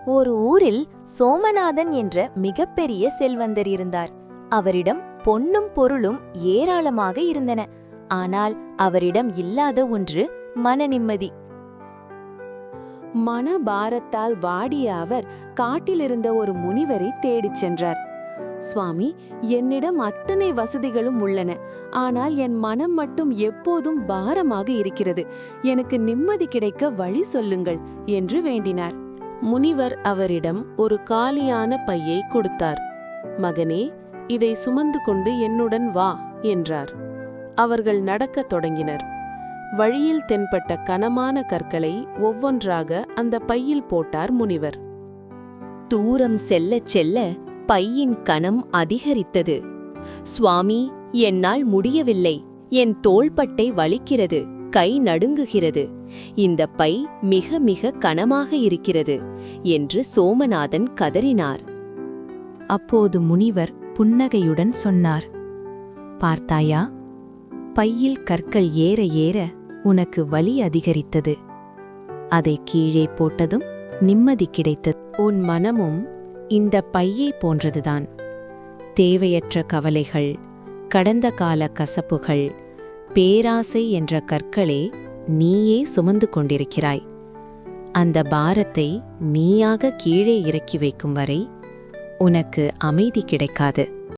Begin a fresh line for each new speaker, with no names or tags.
ஒரு ஊரில் சோமநாதன் என்ற மிகப்பெரிய செல்வந்தர் இருந்தார். அவரிடம் பொன்னும் பொருளும் ஏராளமாக இருந்தன. ஆனால் அவரிடம் இல்லாத ஒன்று மன நிம்மதி.
மனபாரத்தால் வாடிய அவர் காட்டிலிருந்த ஒரு முனிவரை தேடிச் சென்றார். சுவாமி, என்னிடம் அத்தனை வசதிகளும் உள்ளன. ஆனால் என் மனம் மட்டும் எப்போதும் பாரமாக இருக்கிறது. எனக்கு நிம்மதி கிடைக்க வழி சொல்லுங்கள் என்று வேண்டினார். முனிவர் அவரிடம் ஒரு காலியான பையை கொடுத்தார். மகனே, இதை சுமந்து கொண்டு என்னுடன் வா என்றார். அவர்கள் நடக்கத் தொடங்கினர். வழியில் தென்பட்ட கனமான கற்களை ஒவ்வொன்றாக அந்த பையில் போட்டார் முனிவர்.
தூரம் செல்லச் செல்ல பையின் கனம் அதிகரித்தது. சுவாமி, என்னால் முடியவில்லை. என் தோள்பட்டை வலிக்கிறது, கை நடுங்குகிறது. இந்த பை மிக மிக கனமாக இருக்கிறது என்று சோமநாதன் கதறினார்.
அப்போது முனிவர் புன்னகையுடன் சொன்னார், பார்த்தாயா, பையில் கற்கள் ஏற ஏற உனக்கு வலி அதிகரித்தது. அதை கீழே போட்டதும் நிம்மதி கிடைத்தது. உன் மனமும் இந்த பையை போன்றதுதான். தேவையற்ற கவலைகள், கடந்த கால கசப்புகள், பேராசை என்ற கற்களே நீயே சுமந்து கொண்டிருக்கிறாய். அந்த பாரத்தை நீயாக கீழே இறக்கி வைக்கும் வரை உனக்கு அமைதி கிடைக்காது.